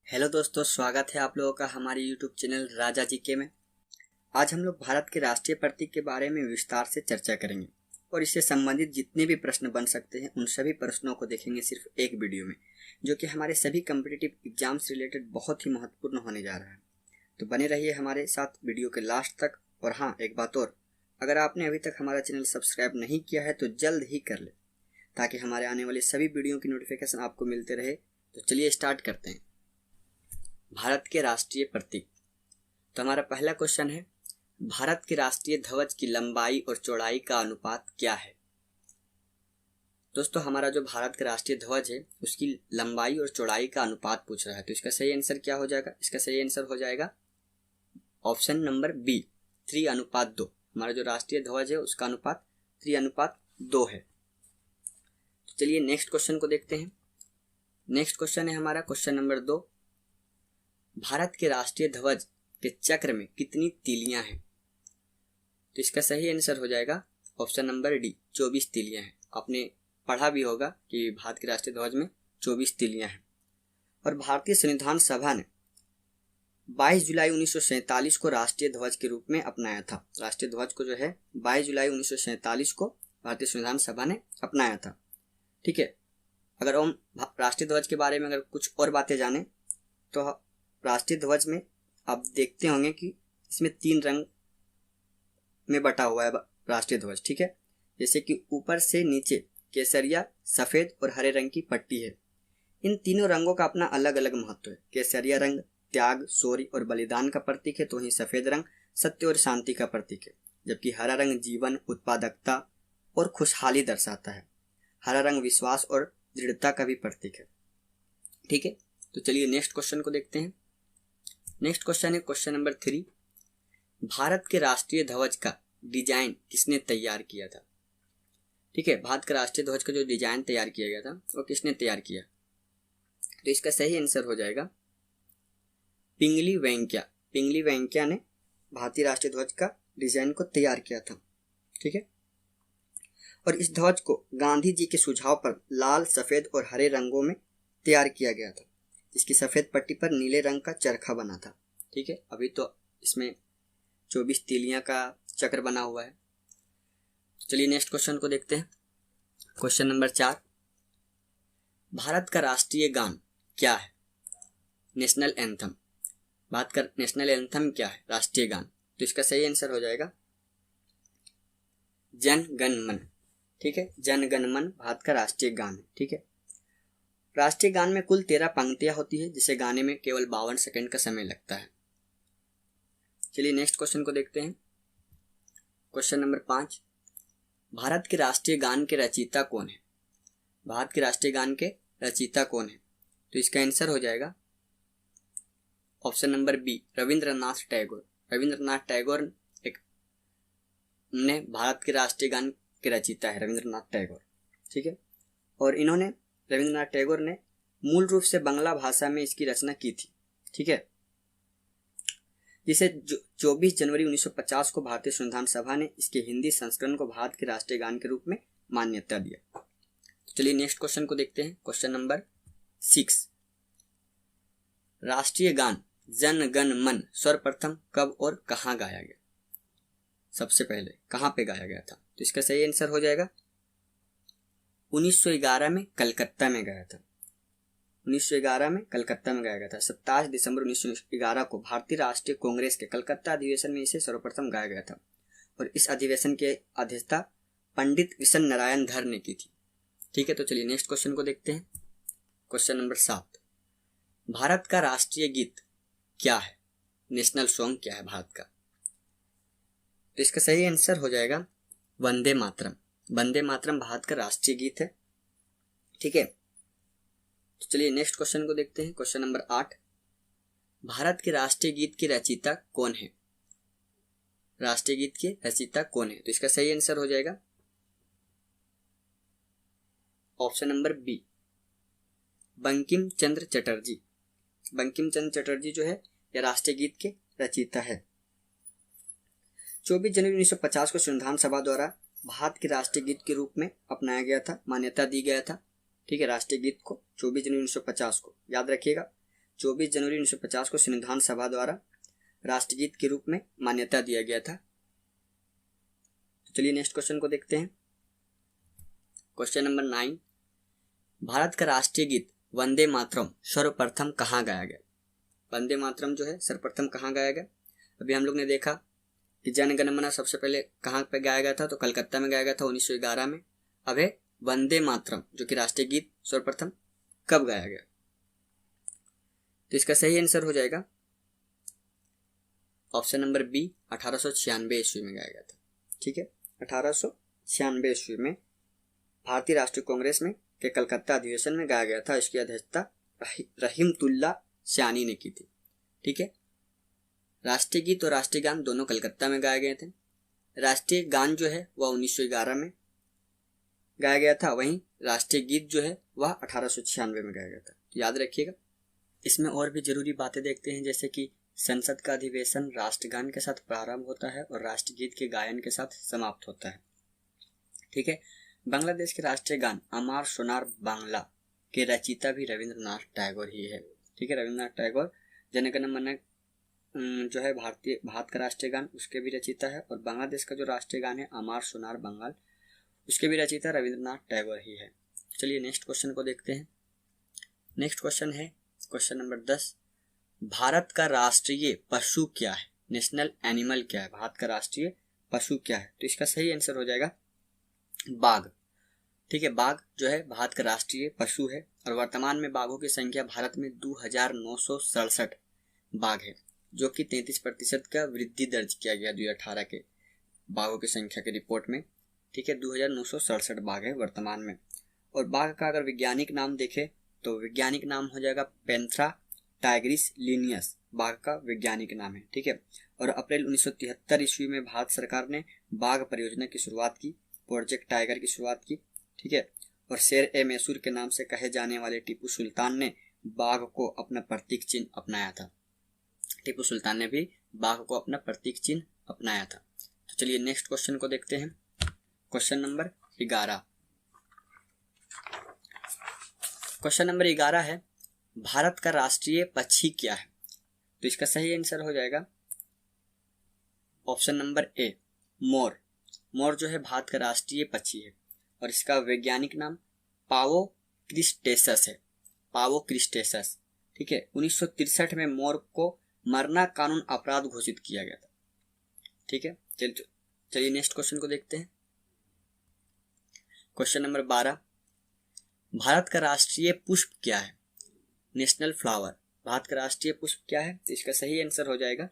Hello दोस्तों, स्वागत है आप लोगों का हमारे यूट्यूब चैनल राजा जी के में। आज हम लोग भारत के राष्ट्रीय प्रतीक के बारे में विस्तार से चर्चा करेंगे और इससे संबंधित जितने भी प्रश्न बन सकते हैं उन सभी प्रश्नों को देखेंगे सिर्फ एक वीडियो में, जो कि हमारे सभी कम्पिटिटिव एग्जाम से रिलेटेड बहुत ही महत्वपूर्ण होने जा रहा है। तो बने रहिए हमारे साथ वीडियो के लास्ट तक। और हाँ, एक बात और, अगर आपने अभी तक हमारा चैनल सब्सक्राइब नहीं किया है तो जल्द ही कर ले, ताकि हमारे आने वाले सभी वीडियो की नोटिफिकेशन आपको मिलते रहे। तो चलिए स्टार्ट करते हैं। भारत के राष्ट्रीय प्रतीक। तो हमारा पहला क्वेश्चन है, भारत के राष्ट्रीय ध्वज की लंबाई और चौड़ाई का अनुपात क्या है? दोस्तों, हमारा जो भारत का राष्ट्रीय ध्वज है उसकी लंबाई और चौड़ाई का अनुपात पूछ रहा है। तो इसका सही आंसर क्या हो जाएगा? इसका सही आंसर हो जाएगा ऑप्शन नंबर बी, 3:2। हमारा जो राष्ट्रीय ध्वज है उसका अनुपात 3:2 है। तो चलिए नेक्स्ट क्वेश्चन को देखते हैं। नेक्स्ट क्वेश्चन है हमारा क्वेश्चन नंबर 2, भारत के राष्ट्रीय ध्वज के चक्र में कितनी तीलियां हैं? तो इसका सही आंसर हो जाएगा ऑप्शन नंबर डी, 24 तीलियां हैं। आपने पढ़ा भी होगा कि भारत के राष्ट्रीय ध्वज में 24 तीलियां हैं। और भारतीय संविधान सभा ने 22 जुलाई 1947 को राष्ट्रीय ध्वज के रूप में अपनाया था। राष्ट्रीय ध्वज को जो है 22 जुलाई 1947 को भारतीय संविधान सभा ने अपनाया था। ठीक है। अगर हम राष्ट्रीय ध्वज के बारे में अगर कुछ और बातें जाने तो राष्ट्रीय ध्वज में आप देखते होंगे कि इसमें 3 रंग में बटा हुआ है राष्ट्रीय ध्वज। ठीक है। जैसे कि ऊपर से नीचे केसरिया, सफेद और हरे रंग की पट्टी है। इन तीनों रंगों का अपना अलग अलग महत्व है। केसरिया रंग त्याग, शौर्य और बलिदान का प्रतीक है, तो वहीं सफेद रंग सत्य और शांति का प्रतीक है। जबकि हरा रंग जीवन, उत्पादकता और खुशहाली दर्शाता है। हरा रंग विश्वास और दृढ़ता का भी प्रतीक है। ठीक है। तो चलिए नेक्स्ट क्वेश्चन को देखते हैं। नेक्स्ट क्वेश्चन है क्वेश्चन नंबर 3, भारत के राष्ट्रीय ध्वज का डिजाइन किसने तैयार किया था? ठीक है। भारत का राष्ट्रीय ध्वज का जो डिजाइन तैयार किया गया था वो किसने तैयार किया? तो इसका सही आंसर हो जाएगा पिंगली वेंकैया। पिंगली वेंकैया ने भारतीय राष्ट्रीय ध्वज का डिजाइन को तैयार किया था। ठीक है। और इस ध्वज को गांधी जी के सुझाव पर लाल, सफेद और हरे रंगों में तैयार किया गया था। इसकी सफेद पट्टी पर नीले रंग का चरखा बना था। ठीक है। अभी तो इसमें 24 तीलियां का चक्र बना हुआ है। चलिए नेक्स्ट क्वेश्चन को देखते हैं। क्वेश्चन नंबर 4, भारत का राष्ट्रीय गान क्या है? National anthem. भारत का नेशनल एंथम क्या है? राष्ट्रीय गान। तो इसका सही आंसर हो जाएगा जन गण मन। ठीक है। जन गण मन भारत का राष्ट्रीय गान है। ठीक है। राष्ट्रीय गान में कुल 13 पंक्तियां होती है, जिसे गाने में केवल 52 सेकंड का समय लगता है। चलिए नेक्स्ट क्वेश्चन को देखते हैं। क्वेश्चन नंबर 5, भारत के राष्ट्रीय गान के रचयिता कौन है? भारत के राष्ट्रीय गान के रचयिता कौन है? तो इसका आंसर हो जाएगा option number B, Rabindranath Tagore. Rabindranath Tagore ने भारत के राष्ट्रीय गान के रचयिता है, रविंद्रनाथ टैगोर। ठीक है। और इन्होंने रविंद्रनाथ टैगोर ने मूल रूप से बांग्ला भाषा में इसकी रचना की थी। ठीक है। जिसे 24 जनवरी 1950 को भारतीय संविधान सभा ने इसके हिंदी संस्करण को भारत के राष्ट्रीय गान के रूप में मान्यता दिया। चलिए नेक्स्ट क्वेश्चन को देखते हैं। क्वेश्चन नंबर 6, राष्ट्रीय गान जन गण मन सर्वप्रथम कब और कहां गाया गया? सबसे पहले कहां पे गाया गया था? तो इसका सही आंसर हो जाएगा 1911 में कलकत्ता में गाया था। 1911 में कलकत्ता में गाया गया था। 27 दिसंबर 1911 को भारतीय राष्ट्रीय कांग्रेस के कलकत्ता अधिवेशन में इसे सर्वप्रथम गाया गया था। और इस अधिवेशन के अध्यक्षता पंडित विशन नारायण धर ने की थी। ठीक है। तो चलिए नेक्स्ट क्वेश्चन को देखते हैं। क्वेश्चन नंबर 7, भारत का राष्ट्रीय गीत क्या है? नेशनल सॉन्ग क्या है भारत का? तो इसका सही आंसर हो जाएगा वंदे मातरम। वंदे मातरम भारत का राष्ट्रीय गीत है। ठीक है। तो चलिए नेक्स्ट क्वेश्चन को देखते हैं। क्वेश्चन नंबर 8, भारत के राष्ट्रीय गीत की रचयिता कौन है? राष्ट्रीय गीत की रचयिता कौन है? तो इसका सही आंसर हो जाएगा option number B, Bankim Chandra Chatterjee. Bankim Chandra Chatterjee जो है यह राष्ट्रीय गीत के रचयिता है। 24 जनवरी 1950 को संविधान सभा द्वारा भारत के राष्ट्रीय गीत के रूप में अपनाया गया था, मान्यता दी गया था। ठीक है। राष्ट्रीय गीत को 24 जनवरी 1950 को याद रखिएगा। 24 जनवरी 1950 को संविधान सभा द्वारा राष्ट्रगीत के रूप में मान्यता दिया गया था। तो चलिए नेक्स्ट क्वेश्चन को देखते हैं। क्वेश्चन नंबर 9, भारत का राष्ट्रीय गीत वंदे मातरम सर्वप्रथम कहाँ गाया गया? वंदे मातरम जो है सर्वप्रथम कहाँ गाया गया? अभी हम लोग ने देखा कि जन गण मन सबसे पहले कहाँ पे गाया गया था, तो कलकत्ता में गाया गया था 1911 में। अब है वंदे मातरम जो कि राष्ट्रीय गीत सर्वप्रथम कब गाया गया? तो इसका सही आंसर हो जाएगा ऑप्शन नंबर बी, 1896 ईस्वी में गाया गया था। ठीक है, 1896 ईस्वी में भारतीय राष्ट्रीय कांग्रेस में के कलकत्ता अधिवेशन में गाया गया था। इसकी अध्यक्षता रहीमतुल्ला सयानी ने की थी। ठीक है, राष्ट्रीय गीत और राष्ट्रीय गान दोनों कलकत्ता में गाए गए थे। राष्ट्रीय गान जो है वह 1911 में गाया गया था, वहीं राष्ट्रीय गीत जो है वह 1896 में गाया गया था। तो याद रखिएगा। इसमें और भी जरूरी बातें देखते हैं, जैसे कि संसद का अधिवेशन राष्ट्रगान के साथ प्रारंभ होता है और राष्ट्रगीत के गायन के साथ समाप्त होता है। ठीक है, बांग्लादेश के राष्ट्रीय गान अमार सोनार बांग्ला के रचयिता भी रविंद्रनाथ टैगोर ही है। ठीक है, रविंद्रनाथ टैगोर जनगण मन जो है भारत का राष्ट्रीय गान उसके भी रचयिता है, और बांग्लादेश का जो राष्ट्रीय गान है अमार सोनार बंगाल उसके भी रचयिता रविंद्रनाथ टैगोर ही है। चलिए नेक्स्ट क्वेश्चन को देखते हैं। नेक्स्ट क्वेश्चन है क्वेश्चन नंबर 10, भारत का राष्ट्रीय पशु क्या है? नेशनल एनिमल क्या है? भारत का राष्ट्रीय पशु क्या है? तो इसका सही आंसर हो जाएगा बाघ। ठीक है, बाघ जो है भारत का राष्ट्रीय पशु है, और वर्तमान में बाघों की संख्या भारत में 2967 बाघ है, जो कि 33% का वृद्धि दर्ज किया गया 2018 के बाघों की संख्या के रिपोर्ट में। ठीक है, 2967 बाघ है वर्तमान में। और बाघ का अगर वैज्ञानिक नाम देखें तो वैज्ञानिक नाम हो जाएगा पैंथेरा टाइग्रिस लिनियस, बाघ का वैज्ञानिक नाम है। ठीक है, और अप्रैल 1973 ईस्वी में भारत सरकार ने बाघ परियोजना की शुरुआत की, प्रोजेक्ट टाइगर की शुरुआत की। ठीक है, और शेर ए मैसूर के नाम से कहे जाने वाले टीपू सुल्तान ने बाघ को अपना प्रतीक चिन्ह अपनाया था। टीपू सुल्तान ने भी बाघ को अपना प्रतीक चिन्ह अपनाया था। तो चलिए नेक्स्ट क्वेश्चन को देखते हैं। Question number 11। क्वेश्चन नंबर 11 है, भारत का राष्ट्रीय पक्षी क्या है? तो इसका सही आंसर हो जाएगा ऑप्शन नंबर ए, मोर। मोर जो है भारत का राष्ट्रीय पक्षी है, और इसका वैज्ञानिक नाम पावो क्रिस्टेसस है। पावो क्रिस्टेसस। ठीक है, 1963 में मोर को मरना कानून अपराध घोषित किया गया था। ठीक है, चलिए नेक्स्ट क्वेश्चन को देखते हैं। क्वेश्चन नंबर 12, भारत का राष्ट्रीय पुष्प क्या है? National flower. भारत का राष्ट्रीय पुष्प क्या है? तो इसका सही आंसर हो जाएगा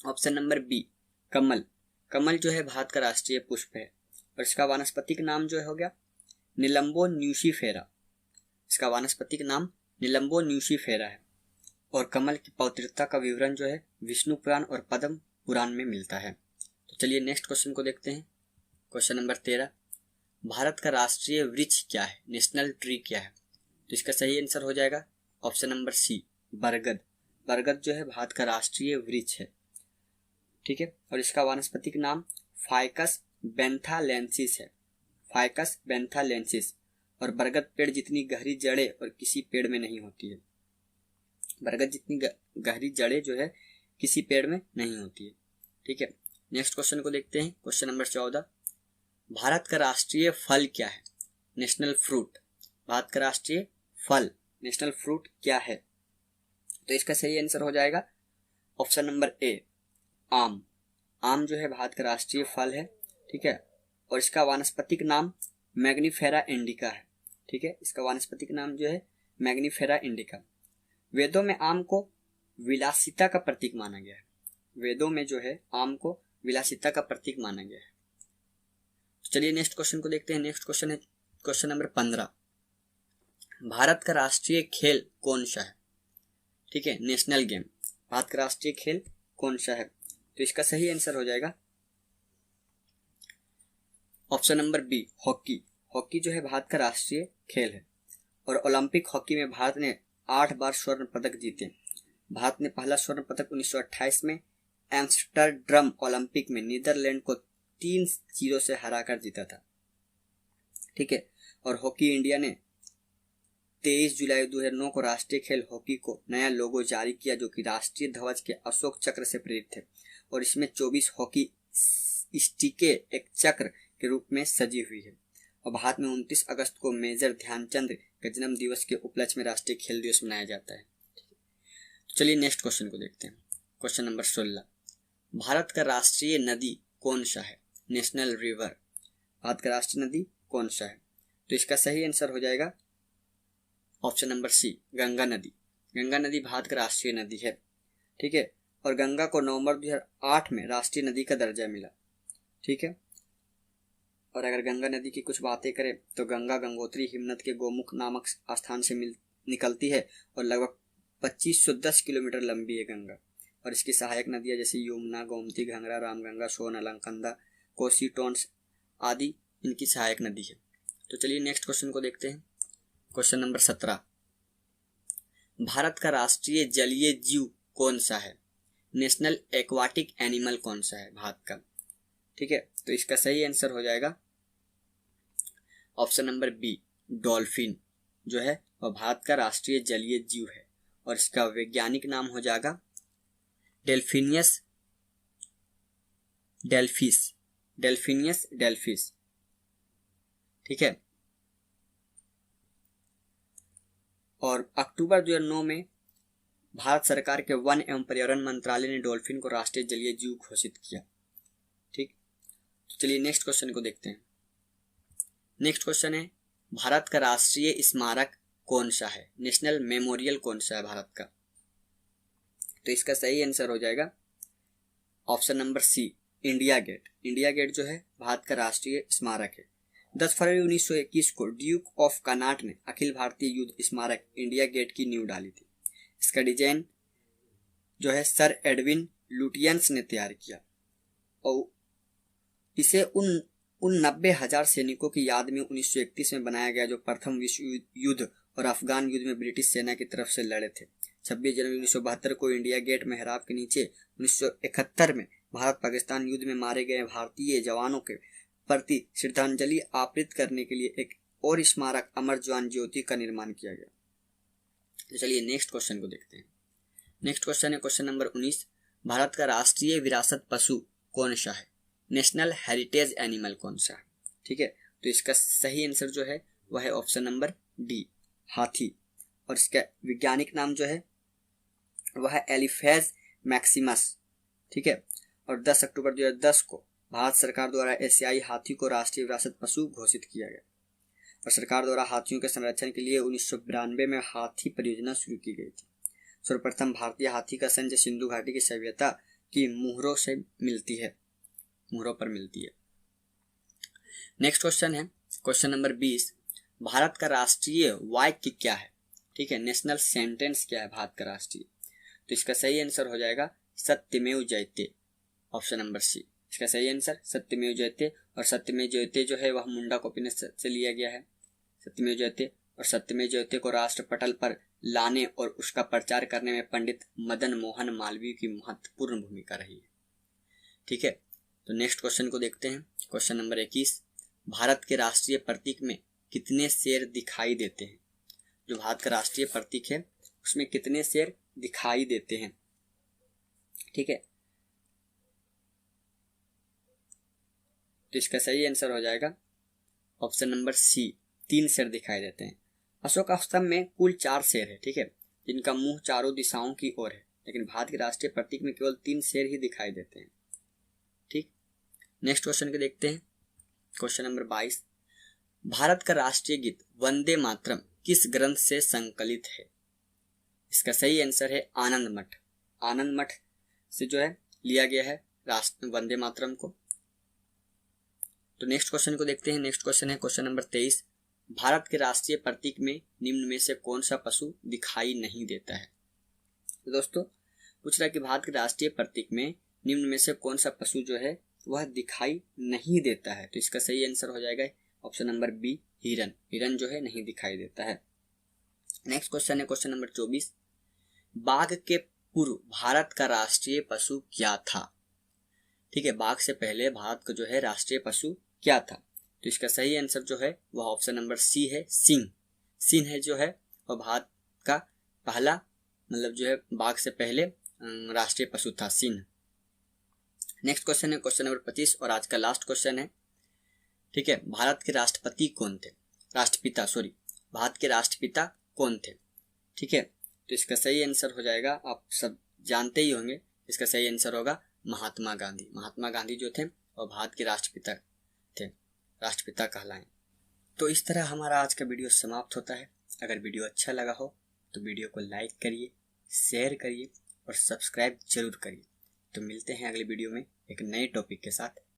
ऑप्शन नंबर बी, कमल। कमल जो है भारत का राष्ट्रीय पुष्प है, और इसका वानस्पतिक नाम जो है हो गया निलंबो न्यूसीफेरा। इसका वानस्पतिक नाम निलंबो न्यूसीफेरा है, और कमल की पवित्रता का विवरण जो है विष्णु पुराण और पद्म पुराण में मिलता है। तो चलिए नेक्स्ट क्वेश्चन को देखते हैं। क्वेश्चन नंबर 13, भारत का राष्ट्रीय वृक्ष क्या है? नेशनल ट्री क्या है? तो इसका सही आंसर हो जाएगा ऑप्शन नंबर सी, बरगद। बरगद जो है भारत का राष्ट्रीय वृक्ष है। ठीक है, और इसका वानस्पतिक नाम फाइकस बेंथालेंसिस है। फाइकस बेंथालेंसिस। और बरगद पेड़ जितनी गहरी जड़ें और किसी पेड़ में नहीं होती है। बरगद जितनी गहरी जड़ें जो है किसी पेड़ में नहीं होती है। ठीक है, नेक्स्ट क्वेश्चन को देखते हैं। क्वेश्चन नंबर 14, भारत का राष्ट्रीय फल क्या है? National fruit. भारत का राष्ट्रीय फल नेशनल फ्रूट क्या है? तो इसका सही आंसर हो जाएगा ऑप्शन नंबर ए, आम। आम जो है भारत का राष्ट्रीय फल है। ठीक है, और इसका वानस्पतिक नाम मैग्नीफेरा इंडिका है। ठीक है, इसका वानस्पतिक नाम जो है मैग्नीफेरा इंडिका। वेदों में आम को विलासिता का प्रतीक माना गया है। वेदों में जो है आम को विलासिता का प्रतीक माना गया है। तो चलिए नेक्स्ट क्वेश्चन को देखते हैं। नेक्स्ट क्वेश्चन है क्वेश्चन नंबर 15, भारत का राष्ट्रीय खेल कौन सा है? ठीक है, नेशनल गेम। भारत का राष्ट्रीय खेल कौन सा है? तो इसका सही आंसर हो जाएगा option number B, hockey. Hockey जो है भारत का राष्ट्रीय खेल है, और ओलंपिक हॉकी में भारत ने 8 बार स्वर्ण पदक जीते। भारत ने पहला स्वर्ण पदक 1928 में एम्स्टर्डम ओलंपिक में नीदरलैंड को 3-0 से हराकर जीता था। ठीक है, और हॉकी इंडिया ने 23 जुलाई 2009 को राष्ट्रीय खेल हॉकी को नया लोगो जारी किया, जो कि राष्ट्रीय ध्वज के अशोक चक्र से प्रेरित थे और इसमें 24 हॉकी स्टिकें एक चक्र के रूप में सजी हुई है। और भारत में 29 अगस्त को मेजर ध्यानचंद के जन्म दिवस के उपलक्ष्य में राष्ट्रीय खेल दिवस मनाया जाता है। तो चलिए नेक्स्ट क्वेश्चन को देखते हैं। क्वेश्चन नंबर 16, भारत का राष्ट्रीय नदी कौन सा है? National river. भारत का राष्ट्रीय नदी कौन सा है? तो इसका सही आंसर हो जाएगा ऑप्शन नंबर सी, गंगा नदी। गंगा नदी भारत का राष्ट्रीय नदी है, ठीक है। और गंगा को नवंबर 2008 में राष्ट्रीय नदी का दर्जा मिला, ठीक है। और अगर गंगा नदी की कुछ बातें करें तो गंगा गंगोत्री हिमनद के गोमुख नामक स्थान से निकलती है और लगभग 2510 किलोमीटर लंबी है गंगा। और इसकी सहायक नदियां जैसे यमुना, गोमती, घंगरा, रामगंगा, सोन, अलकनंदा, कोसी, टोंस आदि इनकी सहायक नदी है। तो चलिए नेक्स्ट क्वेश्चन को देखते हैं। क्वेश्चन नंबर 17, भारत का राष्ट्रीय जलीय जीव कौन सा है? नेशनल एक्वाटिक एनिमल कौन सा है भारत का? ठीक है, तो इसका सही आंसर हो जाएगा ऑप्शन नंबर बी, डॉल्फिन जो है वह भारत का राष्ट्रीय जलीय जीव है और इसका वैज्ञानिक नाम हो जाएगा डेल्फिनियस डेल्फिस, ठीक है। और अक्टूबर 2009 में भारत सरकार के वन एवं पर्यावरण मंत्रालय ने डॉल्फिन को राष्ट्रीय जलीय जीव घोषित किया, ठीक। तो चलिए नेक्स्ट क्वेश्चन को देखते हैं। नेक्स्ट क्वेश्चन है, भारत का राष्ट्रीय स्मारक कौन सा है? नेशनल मेमोरियल कौन सा है भारत का? तो इसका सही आंसर हो जाएगा option number C, India Gate. India Gate जो है भारत का राष्ट्रीय स्मारक है। 10 फरवरी 1921 को ड्यूक ऑफ कनाट ने अखिल भारतीय युद्ध स्मारक इंडिया गेट की नींव डाली थी। इसका डिजाइन जो है सर एडविन लुटियंस ने तैयार किया और इसे उन 90,000 सैनिकों की याद में 1931 में बनाया गया जो प्रथम विश्व युद्ध और अफगान युद्ध में ब्रिटिश सेना की तरफ से लड़े थे। 26 जनवरी 1972 को इंडिया गेट मेहराब के नीचे 1971 में भारत पाकिस्तान युद्ध में मारे गए भारतीय जवानों के प्रति श्रद्धांजलि अर्पित करने के लिए एक और स्मारक अमर जवान ज्योति का निर्माण किया गया। तो चलिए नेक्स्ट क्वेश्चन को देखते हैं। नेक्स्ट क्वेश्चन है क्वेश्चन नंबर 19, भारत का राष्ट्रीय विरासत पशु कौन सा है? नेशनल हेरिटेज एनिमल कौन सा है? ठीक है, तो इसका सही आंसर जो है वह है ऑप्शन नंबर डी, हाथी। और इसका वैज्ञानिक नाम जो है वह है एलिफेज मैक्सिमस, ठीक है। और 10 अक्टूबर 2010 को भारत सरकार द्वारा एशियाई हाथी को राष्ट्रीय विरासत पशु घोषित किया गया और सरकार द्वारा हाथियों के संरक्षण के लिए 1992 में हाथी परियोजना शुरू की गई थी। सर्वप्रथम भारतीय हाथी का संजय सिंधु घाटी की सभ्यता की मुहरों पर मिलती है। नेक्स्ट क्वेश्चन है क्वेश्चन नंबर 20, भारत का राष्ट्रीय वाक्य क्या है? ठीक है, नेशनल सेंटेंस क्या है भारत का राष्ट्रीय? तो इसका सही आंसर हो जाएगा सत्यमेव जयते, ऑप्शन नंबर सी। इसका सही आंसर सत्यमेव जयते। और सत्यमेव जयते जो है वह मुंडाकोपिनिस से लिया गया है, सत्यमेव जयते। और सत्यमेव जयते को राष्ट्र पटल पर लाने और उसका प्रचार करने में पंडित मदन मोहन मालवीय की महत्वपूर्ण भूमिका रही है। ठीक है, तो नेक्स्ट क्वेश्चन को देखते हैं। क्वेश्चन नंबर 21, भारत के राष्ट्रीय प्रतीक में कितने शेर दिखाई देते हैं? जो भारत का राष्ट्रीय प्रतीक है उसमें कितने शेर दिखाई देते हैं? ठीक है, तो इसका सही आंसर हो जाएगा ऑप्शन नंबर सी, 3 शेर दिखाई देते हैं। अशोक स्तंभ में कुल 4 शेर है, ठीक है, जिनका मुंह चारों दिशाओं की ओर है, लेकिन भारत के राष्ट्रीय प्रतीक में केवल 3 शेर ही दिखाई देते हैं। ठीक, नेक्स्ट क्वेश्चन को देखते हैं। क्वेश्चन नंबर 22, भारत का राष्ट्रीय गीत वंदे मातरम किस ग्रंथ से संकलित है? इसका सही आंसर है आनंद मठ। आनंद मठ से जो है लिया गया है राष्ट्र वंदे मातरम को। तो नेक्स्ट क्वेश्चन को देखते हैं। नेक्स्ट क्वेश्चन है क्वेश्चन नंबर 23, भारत के राष्ट्रीय प्रतीक में निम्न में से कौन सा पशु दिखाई नहीं देता है? तो दोस्तों पूछ रहा है कि भारत के राष्ट्रीय प्रतीक में निम्न में से कौन सा पशु जो है वह दिखाई नहीं देता है? तो इसका सही आंसर हो जाएगा ऑप्शन नंबर बी, हिरन। हिरन जो है नहीं दिखाई देता है। नेक्स्ट क्वेश्चन है क्वेश्चन नंबर 24, बाघ के पूर्व भारत का राष्ट्रीय पशु क्या था? ठीक है, बाघ से पहले भारत का जो है राष्ट्रीय पशु क्या था? तो इसका सही आंसर जो है वह ऑप्शन नंबर सी है, सिंह। सिंह है जो है और भारत का पहला मतलब जो है बाघ से पहले राष्ट्रीय पशु था सिंह। नेक्स्ट क्वेश्चन है क्वेश्चन नंबर 25 और आज का लास्ट क्वेश्चन है। ठीक है, भारत के राष्ट्रपति कौन थे? राष्ट्रपिता, सॉरी, भारत के राष्ट्रपिता कौन थे? ठीक है, तो इसका सही आंसर हो जाएगा, आप सब जानते ही होंगे, इसका सही आंसर होगा महात्मा गांधी। महात्मा गांधी जो थे और भारत के राष्ट्रपिता थे, राष्ट्रपिता कहलाएं। तो इस तरह हमारा आज का वीडियो समाप्त होता है। अगर वीडियो अच्छा लगा हो तो वीडियो को लाइक करिए, शेयर करिए और सब्सक्राइब जरूर करिए। तो मिलते हैं अगले वीडियो में एक नए टॉपिक के साथ।